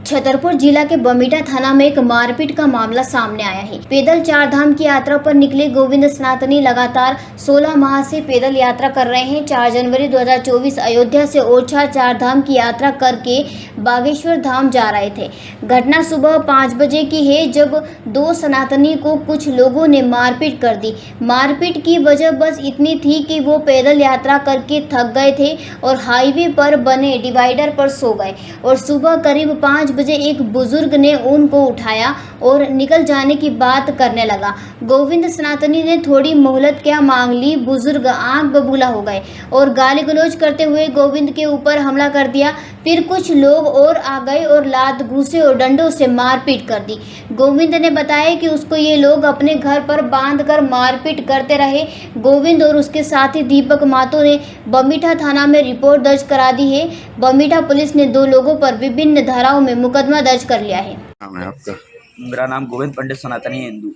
छतरपुर जिला के बमीठा थाना में एक मारपीट का मामला सामने आया है। पैदल चार धाम की यात्रा पर निकले गोविंद सनातनी लगातार 16 माह से पैदल यात्रा कर रहे हैं। 4 जनवरी 2024 अयोध्या से ओरछा चार धाम की यात्रा करके बागेश्वर धाम जा रहे थे। घटना सुबह 5 बजे की है, जब 2 सनातनी को कुछ लोगों ने मारपीट कर दी। मारपीट की वजह बस इतनी थी कि वो पैदल यात्रा करके थक गए थे और हाईवे पर बने डिवाइडर पर सो गए और सुबह करीब 5 बजे एक बुजुर्ग ने उनको उठाया और निकल जाने की बात करने लगा। गोविंद सनातनी ने थोड़ी मोहलत क्या मांग ली। बुजुर्ग आंख बबूला हो गए और गाली गलौज करते हुए गोविंद के ऊपर हमला कर दिया। फिर कुछ लोग और आ गए और लात घूंसे और डंडों से मारपीट कर दी। गोविंद ने बताया कि उसको ये लोग अपने घर पर बांधकर मारपीट करते रहे। गोविंद और उसके साथी दीपक मातो ने बमीठा थाना में रिपोर्ट दर्ज करा दी है। बमीठा पुलिस ने 2 लोगों पर विभिन्न धाराओं में मुकदमा दर्ज कर लिया है। नाम है आपका? मेरा नाम गोविंद पंडित सनातनी हिंदू।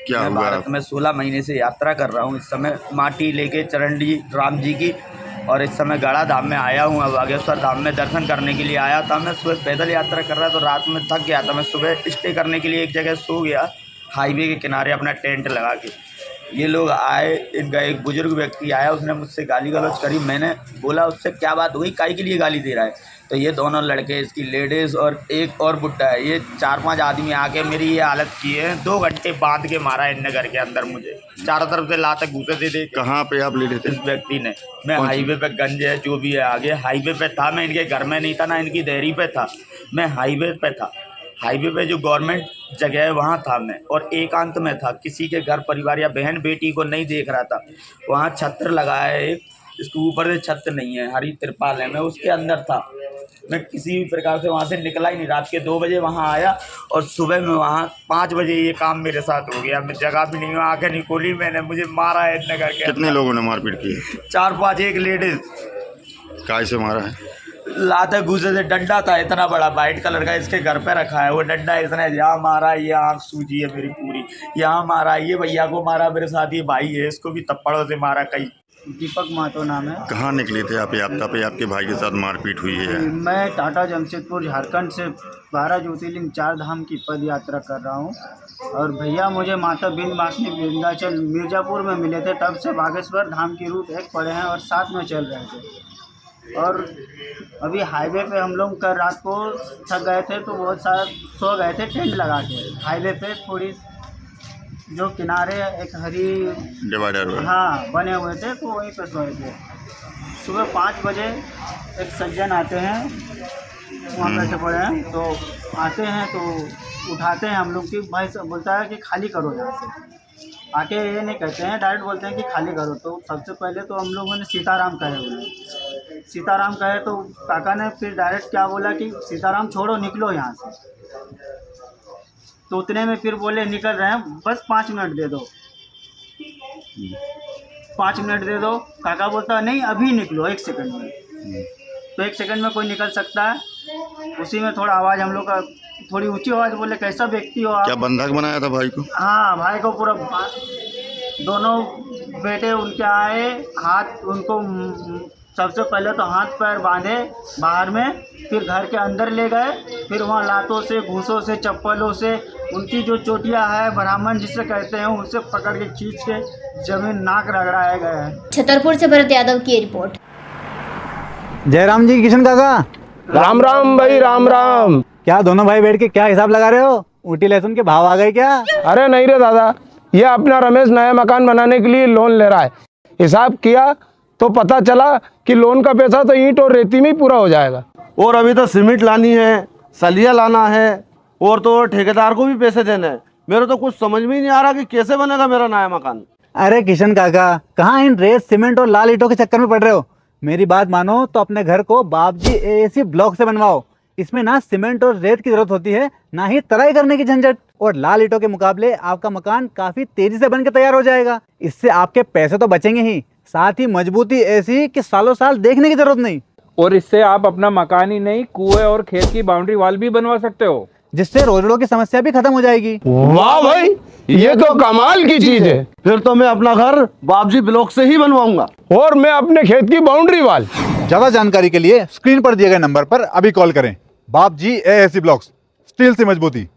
क्या मैं हुआ? भारत में 16 महीने से यात्रा कर रहा हूँ। इस समय माटी लेके चरणडी राम जी की, और इस समय गड़ा धाम में आया हूँ। बागेश्वर धाम में दर्शन करने के लिए आया था। मैं सुबह पैदल यात्रा कर रहा था, तो रात में थक गया था। मैं सुबह स्टे करने के लिए एक जगह सो गया, हाईवे के किनारे अपना टेंट लगा के। ये लोग आए, इनका एक बुजुर्ग व्यक्ति आया, उसने मुझसे गाली गलौज करी। मैंने बोला उससे क्या बात हुई, काहे के लिए गाली दे रहा है? तो ये दोनों लड़के, इसकी लेडीज़ और एक और बुड्ढा है, ये 4-5 आदमी आके मेरी ये हालत की है। 2 घंटे बांध के मारा इनने घर के अंदर मुझे, चारों तरफ से लात घूसे दे। कहाँ पे आप लेटे थे? इस व्यक्ति ने, मैं हाईवे पे, गंज है जो भी है आगे, हाईवे पे था। मैं इनके घर में नहीं था, ना इनकी देहरी पे था, मैं हाईवे पे था। हाईवे पे जो गवर्नमेंट जगह है वहाँ था मैं, और एकांत में था, किसी के घर परिवार या बहन बेटी को नहीं देख रहा था। वहाँ छत्र लगा है एक, इसके ऊपर से छत नहीं है, हरी तिरपाल है, मैं उसके अंदर था। मैं किसी भी प्रकार से वहाँ से निकला ही नहीं। रात के 2 बजे वहाँ आया और सुबह में वहाँ 5 बजे ये काम मेरे साथ हो गया। मैं जगह भी नहीं, आंखें नहीं खोली मैंने, मुझे मारा है इतने करके। कितने लोगों ने मारपीट की? 4-5, एक लेडीज। काय से मारा है? लाते घूसे से, डंडा था इतना बड़ा वाइट कलर का, इसके घर पे रखा है वो डंडा। इतना यहाँ मारा, ये आँख सूजी है मेरी पूरी, यहाँ मारा, ये भैया को मारा, मेरे साथ ये भाई है, इसको भी थप्पड़ों से मारा। कई दीपक मातो नाम है। कहाँ निकले थे आप यात्रा पे? आपके भाई के साथ मारपीट हुई है? मैं टाटा जमशेदपुर झारखंड से 12 ज्योतिर्लिंग 4 धाम की पद यात्रा कर रहा हूँ, और भैया मुझे माता विंध्यवासिनी विंध्याचल मिर्ज़ापुर में मिले थे। तब से बागेश्वर धाम की रूट एक पड़े हैं और साथ में चल रहे थे। और अभी हाईवे पे हम लोग कल रात को थक गए थे, तो बहुत सारा सो गए थे टेंट लगा के। हाईवे पे थोड़ी जो किनारे एक हरी डिवाइडर? हाँ बने हुए थे, तो वहीं पे सोए थे। सुबह 5 बजे एक सज्जन आते हैं, वहाँ बैठे पड़े हैं, तो आते हैं तो उठाते हैं हम लोग की। भाई बोलता है कि खाली करो यहाँ से। आके ये नहीं कहते हैं, डायरेक्ट बोलते हैं कि खाली करो। तो सबसे पहले तो हम लोगों ने सीताराम कहे, उन्हें सीताराम कहे, तो काका ने फिर डायरेक्ट क्या बोला कि सीताराम छोड़ो, निकलो यहाँ से। तो उतने में फिर बोले निकल रहे हैं, बस 5 मिनट दे दो, 5 मिनट दे दो। काका बोलता नहीं अभी निकलो 1 सेकंड में। तो 1 सेकंड में कोई निकल सकता है? उसी में थोड़ा आवाज़ हम लोग का, थोड़ी ऊंची आवाज़ बोले कैसा व्यक्ति हो आप? क्या बंधक बनाया था भाई को? हाँ, भाई को पूरा। दोनों बेटे उनके आए, हाथ उनको सबसे पहले तो हाथ पैर बांधे बाहर में, फिर घर के अंदर ले गए। फिर वहाँ लातों से, घूसों से, चप्पलों से, उनकी जो चोटियाँ है ब्राह्मण जिसे कहते हैं, उनसे पकड़ के खींच के जमीन नाक रगड़ाया गया है। छतरपुर से भरत यादव की रिपोर्ट। जयराम जी, किशन काका, राम राम भाई, राम राम। क्या दोनों भाई बैठ के क्या हिसाब लगा रहे हो? ऊटी लहसुन के भाव आ गए क्या? अरे नहीं रे दादा, ये अपना रमेश नया मकान बनाने के लिए लोन ले रहा है। हिसाब किया तो पता चला कि लोन का पैसा तो ईंट और रेती में ही पूरा हो जाएगा। और अभी तो सीमेंट लानी है, सलिया लाना है, और तो ठेकेदार को भी पैसे देने हैं। मेरे तो कुछ समझ में ही नहीं आ रहा कि कैसे बनेगा मेरा नया मकान। अरे किशन काका, कहाँ इन रेत, सीमेंट और लाल ईंटों के चक्कर में पड़ रहे हो? मेरी बात मानो तो अपने घर को बाबजी एएसी ब्लॉक से बनवाओ। इसमें ना सीमेंट और रेत की जरूरत होती है, ना ही तराई करने की झंझट। और लाल ईंटों के मुकाबले आपका मकान काफी तेजी से बनकर तैयार हो जाएगा। इससे आपके पैसे तो बचेंगे ही, साथ ही मजबूती ऐसी कि सालों साल देखने की जरूरत नहीं। और इससे आप अपना मकान ही नहीं, कुएं और खेत की बाउंड्री वॉल भी बनवा सकते हो, जिससे रोजड़ों की समस्या भी खत्म हो जाएगी। वाह भाई, ये तो कमाल की चीज है। फिर तो मैं अपना घर बाबजी ब्लॉक से ही बनवाऊंगा, और मैं अपने खेत की बाउंड्री वॉल। ज्यादा जानकारी के लिए स्क्रीन पर दिए गए नंबर पर अभी कॉल करें। बाप जी एएससी ब्लॉक्स, स्टील से मजबूती।